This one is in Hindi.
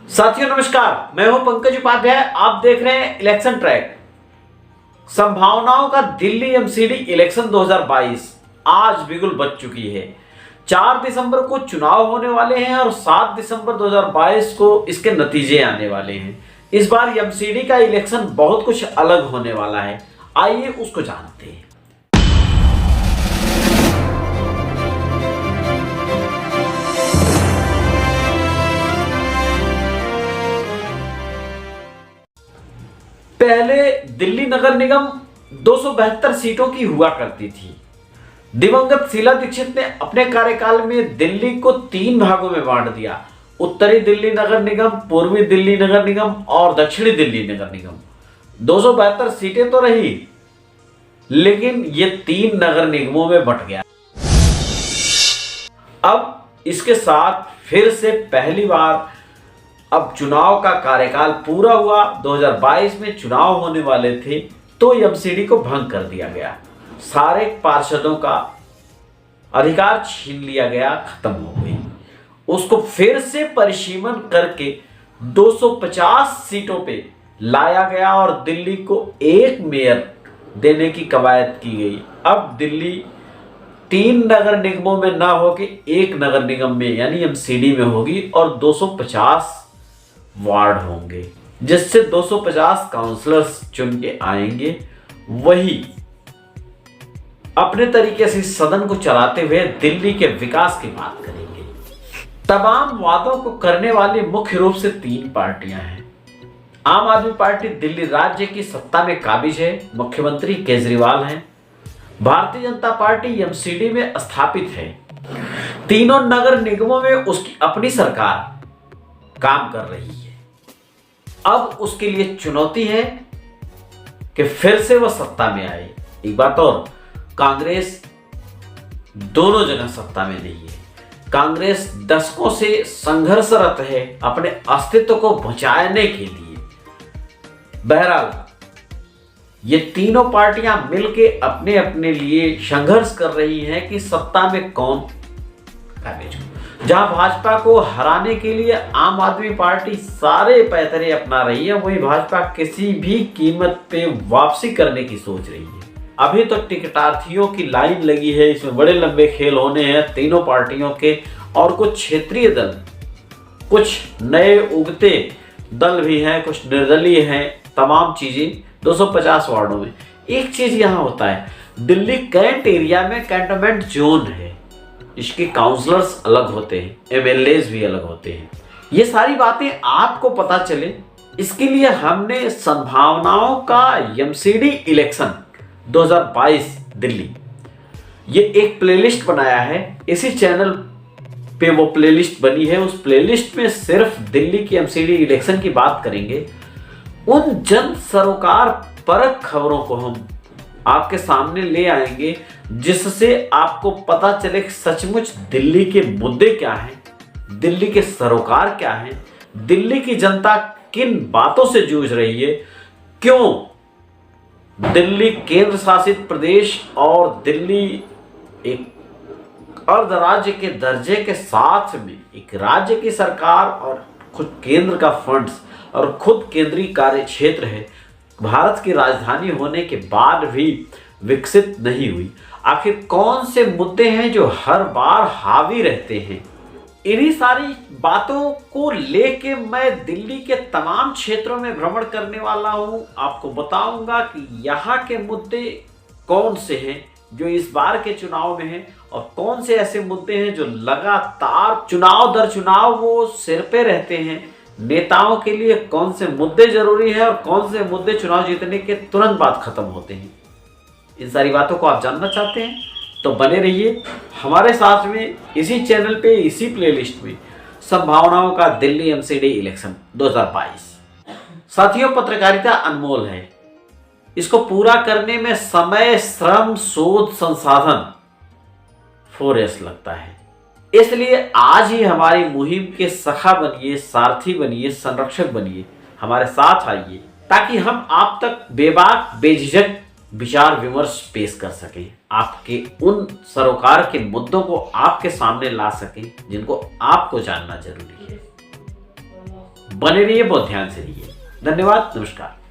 साथियों नमस्कार, मैं हूं पंकज उपाध्याय। आप देख रहे हैं इलेक्शन ट्रैक। संभावनाओं का दिल्ली एमसीडी इलेक्शन 2022 आज बिल्कुल बच चुकी है। 4 दिसंबर को चुनाव होने वाले हैं और 7 दिसंबर 2022 को इसके नतीजे आने वाले हैं। इस बार एमसीडी का इलेक्शन बहुत कुछ अलग होने वाला है। आइए उसको जानते हैं। पहले दिल्ली नगर निगम 272 सीटों की हुआ करती थी। दिवंगत शीला दीक्षित ने अपने कार्यकाल में दिल्ली को 3 भागों में बांट दिया। उत्तरी दिल्ली नगर निगम, पूर्वी दिल्ली नगर निगम और दक्षिणी दिल्ली नगर निगम। 272 सीटें तो रही, लेकिन ये 3 नगर निगमों में बंट गया। अब इसके साथ फिर से पहली बार अब चुनाव का कार्यकाल पूरा हुआ। 2022 में चुनाव होने वाले थे तो एमसीडी को भंग कर दिया गया। सारे पार्षदों का अधिकार छीन लिया गया, खत्म हो गई। उसको फिर से परिसीमन करके 250 सीटों पे लाया गया और दिल्ली को एक मेयर देने की कवायद की गई। अब दिल्ली 3 नगर निगमों में ना होकर एक नगर निगम में यानी एमसीडी में होगी और 250 वार्ड होंगे, जिससे 250 काउंसलर्स चुन के आएंगे। वही अपने तरीके से सदन को चलाते हुए दिल्ली के विकास की बात करेंगे। तमाम वादों को करने वाली मुख्य रूप से 3 पार्टियां हैं। आम आदमी पार्टी दिल्ली राज्य की सत्ता में काबिज है, मुख्यमंत्री केजरीवाल हैं। भारतीय जनता पार्टी एमसीडी में स्थापित है। तीनों नगर निगमों में उसकी अपनी सरकार काम कर रही है। अब उसके लिए चुनौती है कि फिर से वह सत्ता में आए। एक बात और, कांग्रेस दोनों जगह सत्ता में नहीं है। कांग्रेस दशकों से संघर्षरत है अपने अस्तित्व को बचाने के लिए। बहरहाल ये तीनों पार्टियां मिलके अपने अपने लिए संघर्ष कर रही हैं कि सत्ता में कौन काबिज हो। जहां भाजपा को हराने के लिए आम आदमी पार्टी सारे पैतरे अपना रही है, वहीं भाजपा किसी भी कीमत पे वापसी करने की सोच रही है। अभी तो टिकटार्थियों की लाइन लगी है, इसमें बड़े लंबे खेल होने हैं तीनों पार्टियों के। और कुछ क्षेत्रीय दल, कुछ नए उगते दल भी हैं, कुछ निर्दलीय हैं, तमाम चीजें 250 वार्डों में। एक चीज यहां होता है, दिल्ली कैंट एरिया में कैंटोनमेंट जोन है, इसके काउंसलर्स अलग होते हैं, एमएलएज भी अलग होते हैं। ये सारी बातें आपको पता चले, इसके लिए हमने संभावनाओं का एमसीडी इलेक्शन 2022 दिल्ली ये एक प्लेलिस्ट बनाया है। इसी चैनल पे वो प्लेलिस्ट बनी है। उस प्लेलिस्ट में सिर्फ दिल्ली की एमसीडी इलेक्शन की बात करेंगे। उन जन सरोकार परक खबरों को हम आपके सामने ले आएंगे, जिससे आपको पता चले सचमुच दिल्ली के मुद्दे क्या हैं, दिल्ली के सरोकार क्या हैं, दिल्ली की जनता किन बातों से जूझ रही है, क्यों दिल्ली केंद्र शासित प्रदेश और दिल्ली एक अर्ध राज्य के दर्जे के साथ में एक राज्य की सरकार और खुद केंद्र का फंड्स और खुद केंद्रीय कार्य क्षेत्र है, भारत की राजधानी होने के बाद भी विकसित नहीं हुई। आखिर कौन से मुद्दे हैं जो हर बार हावी रहते हैं? इन्हीं सारी बातों को लेके मैं दिल्ली के तमाम क्षेत्रों में भ्रमण करने वाला हूं। आपको बताऊंगा कि यहाँ के मुद्दे कौन से हैं जो इस बार के चुनाव में हैं और कौन से ऐसे मुद्दे हैं जो लगातार चुनाव दर चुनाव वो सिर पे रहते हैं। नेताओं के लिए कौन से मुद्दे जरूरी हैं और कौन से मुद्दे चुनाव जीतने के तुरंत बाद खत्म होते हैं। इन सारी बातों को आप जानना चाहते हैं तो बने रहिए हमारे साथ में इसी चैनल पे, इसी प्लेलिस्ट में संभावनाओं का दिल्ली एमसीडी इलेक्शन 2022। साथियों, पत्रकारिता अनमोल है। इसको पूरा करने में समय, श्रम, शोध, संसाधन 4S लगता है। इसलिए आज ही हमारी मुहिम के सखा बनिए, सारथी बनिए, संरक्षक बनिए, हमारे साथ आइए ताकि हम आप तक बेबाक बेझिझक विचार विमर्श पेश कर सकें, आपके उन सरोकार के मुद्दों को आपके सामने ला सकें जिनको आपको जानना जरूरी है। बने रहिए, बहुत ध्यान से रहिए। धन्यवाद, नमस्कार।